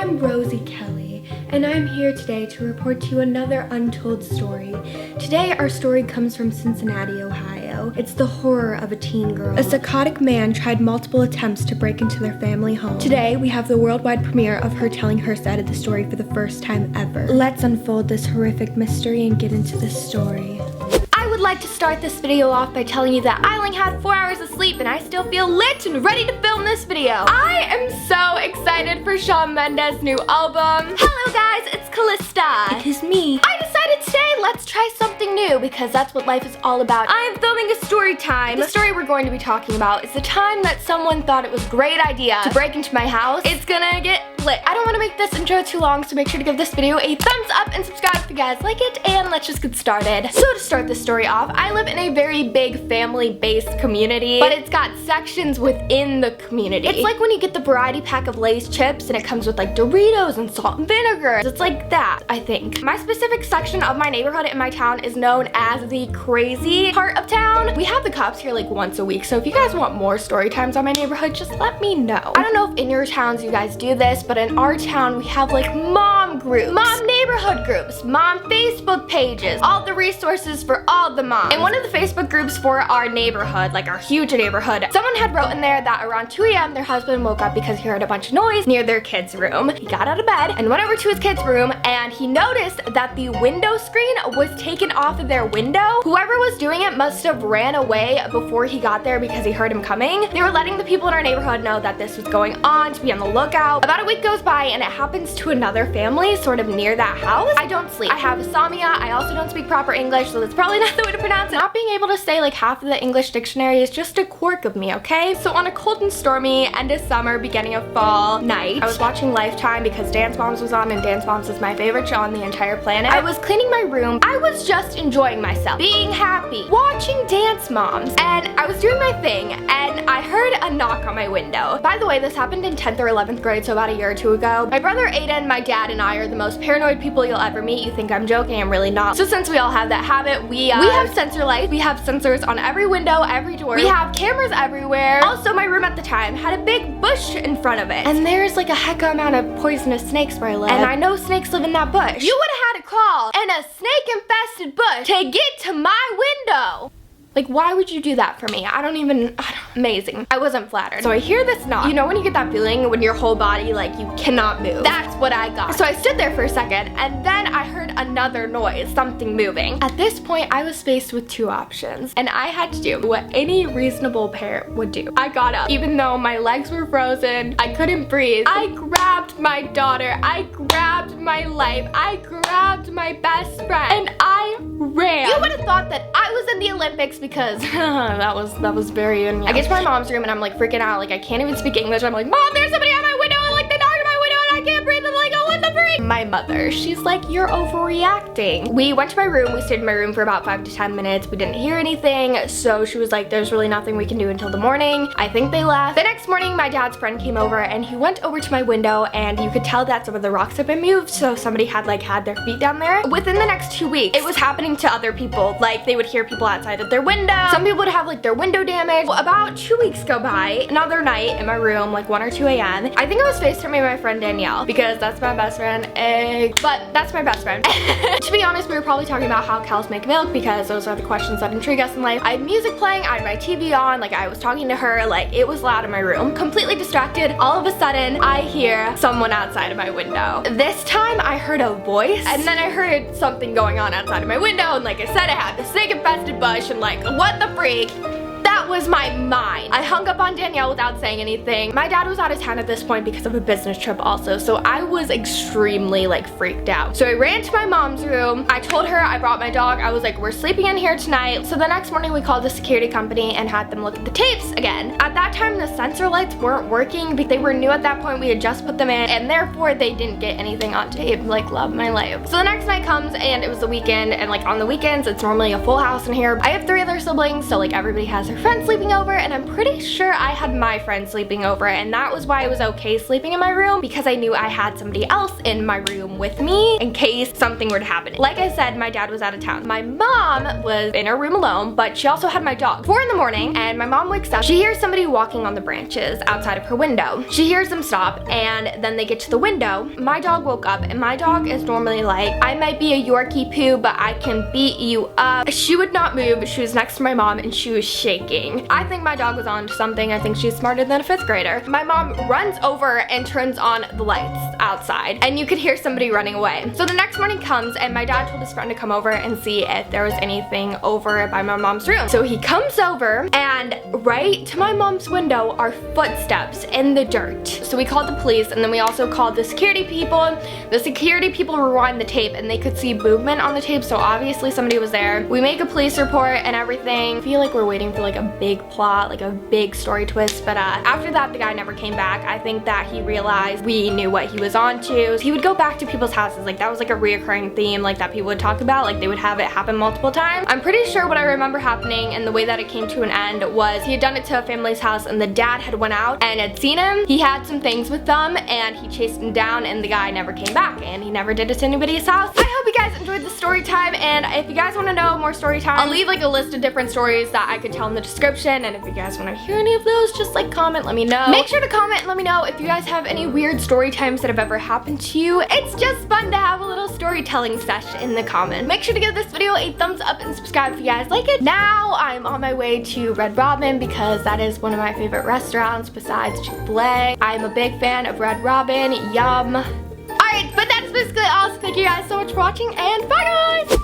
I'm Rosie Kelly, and I'm here today to report to you another untold story. Today, our story comes from Cincinnati, Ohio. It's the horror of a teen girl. A psychotic man tried multiple attempts to break into their family home. Today, we have the worldwide premiere of her telling her side of the story for the first time ever. Let's unfold this horrific mystery and get into this story. I would like to start this video off by telling you that I only had 4 hours of sleep and I still feel lit and ready to film this video. I am so excited for Shawn Mendes' new album. Hello guys, it's Kalista. It is me. I decided today let's try something new because that's what life is all about. I am filming a story time. The story we're going to be talking about is the time that someone thought it was a great idea to break into my house. It's gonna get lit. I don't want to make this intro too long, so make sure to give this video a thumbs up and subscribe if you guys like it, and let's just get started. So to start this story off, I live in a very big family-based community, but it's got sections within the community. It's like when you get the variety pack of Lay's chips and it comes with like Doritos and salt and vinegar. It's like that, I think. My specific section of my neighborhood in my town is known as the crazy part of town. We have the cops here like once a week, so if you guys want more story times on my neighborhood, just let me know. I don't know if in your towns you guys do this, but in our town we have like mom groups, mom neighborhood groups, mom Facebook pages, all the resources for all the moms. In one of the Facebook groups for our neighborhood, like our huge neighborhood, someone had wrote in there that around 2 a.m. their husband woke up because he heard a bunch of noise near their kid's room. He got out of bed and went over to his kid's room and he noticed that the window screen was taken off of their window. Whoever was doing it must have ran away before he got there because he heard him coming. They were letting the people in our neighborhood know that this was going on, to be on the lookout. About a week goes by and it happens to another family sort of near that house. I don't sleep. I have insomnia. I also don't speak proper English, so that's probably not the way to pronounce it. Not being able to say like half of the English dictionary is just a quirk of me, okay? So on a cold and stormy end of summer, beginning of fall night, I was watching Lifetime because Dance Moms was on, and Dance Moms is my favorite show on the entire planet. I was cleaning my room. I was just enjoying myself, being happy, watching Dance Moms, and I was doing my thing, and I heard a knock on my window. By the way, this happened in 10th or 11th grade, so about a year or two ago. My brother Aiden, my dad, and I are the most paranoid people you'll ever meet. You think I'm joking, I'm really not. So since we all have that habit, we have sensor lights. We have sensors on every window, every door. We have cameras everywhere. Also, my room at the time had a big bush in front of it. And there's like a heck of amount of poisonous snakes where I live. And I know snakes live in that bush. You would have had a call in a snake-infested bush to get to my window. Like, why would you do that for me? Amazing. I wasn't flattered. So I hear this knock. You know when you get that feeling when your whole body, like, you cannot move? That's what I got. So I stood there for a second, and then I heard another noise, something moving. At this point, I was faced with two options, and I had to do what any reasonable parent would do. I got up. Even though my legs were frozen, I couldn't breathe. I grabbed my daughter. I grabbed my life. I grabbed my best friend, and I ran. You would have thought that I was in the Olympics because that was very young. I get to my mom's room and I'm like freaking out, like I can't even speak English. I'm like, Mom, there's somebody at my window, and like they knocked on my window and I can't breathe. I'm like, oh, what the freak? My mother, she's like, you're overreacting. We went to my room, we stayed in my room for about 5 to 10 minutes. We didn't hear anything, so she was like, there's really nothing we can do until the morning. I think they left. The next morning, my dad's friend came over and he went over to my window and you could tell that some of the rocks had been moved, so somebody had like had their feet down there. Within the next 2 weeks, it was happening to other people. Like they would hear people outside of their window. Some people would have like their window damaged. About 2 weeks go by, another night in my room, like 1 or 2 a.m. I think I was FaceTiming my friend Danielle because that's my best friend. But that's my best friend. To be honest, we were probably talking about how cows make milk because those are the questions that intrigue us in life. I had music playing, I had my TV on, like I was talking to her, like it was loud in my room. Completely distracted. All of a sudden, I hear someone outside of my window. This time, I heard a voice, and then I heard something going on outside of my window, and like I said, I had the snake-infested bush, and like, what the freak? That was my mind. I hung up on Danielle without saying anything. My dad was out of town at this point because of a business trip also, so I was extremely like freaked out. So I ran to my mom's room. I told her I brought my dog. I was like, we're sleeping in here tonight. So the next morning we called the security company and had them look at the tapes again. At that time, the sensor lights weren't working because they were new at that point. We had just put them in and therefore they didn't get anything on tape. Like, love my life. So the next night comes and it was the weekend, and like on the weekends, it's normally a full house in here. I have 3 other siblings, so like everybody has their friends friend sleeping over, and I'm pretty sure I had my friend sleeping over, and that was why it was okay sleeping in my room, because I knew I had somebody else in my room with me in case something were to happen. Like I said, my dad was out of town. My mom was in her room alone, but she also had my dog. 4 in the morning, and my mom wakes up. She hears somebody walking on the branches outside of her window. She hears them stop, and then they get to the window. My dog woke up, and my dog is normally like, I might be a Yorkie poo, but I can beat you up. She would not move. She was next to my mom, and she was shaking. I think my dog was on to something. I think she's smarter than a 5th grader. My mom runs over and turns on the lights outside, and you could hear somebody running away. So the next morning comes, and my dad told his friend to come over and see if there was anything over by my mom's room. So he comes over, and right to my mom's window are footsteps in the dirt. So we called the police, and then we also called the security people. The security people rewind the tape, and they could see movement on the tape, so obviously somebody was there. We make a police report and everything. I feel like we're waiting for like a big plot, like a big story twist, but after that, the guy never came back. I think that he realized we knew what he was on to. He would go back to people's houses. Like, that was like a reoccurring theme, like, that people would talk about. Like, they would have it happen multiple times. I'm pretty sure what I remember happening and the way that it came to an end was he had done it to a family's house, and the dad had went out and had seen him. He had some things with them, and he chased him down, and the guy never came back, and he never did it to anybody's house. I hope you guys enjoyed the story time, and if you guys want to know more story time, I'll leave like a list of different stories that I could tell in the description, and if you guys want to hear any of those, just like comment, let me know. Make sure to comment and let me know if you guys have any weird story times that have ever happened to you. It's just fun to have a little storytelling session in the comments. Make sure to give this video a thumbs up and subscribe if you guys like it. Now I'm on my way to Red Robin because that is one of my favorite restaurants besides Chick-fil-A. I'm a big fan of Red Robin. Yum. Alright, but that's basically all. So thank you guys so much for watching, and bye guys!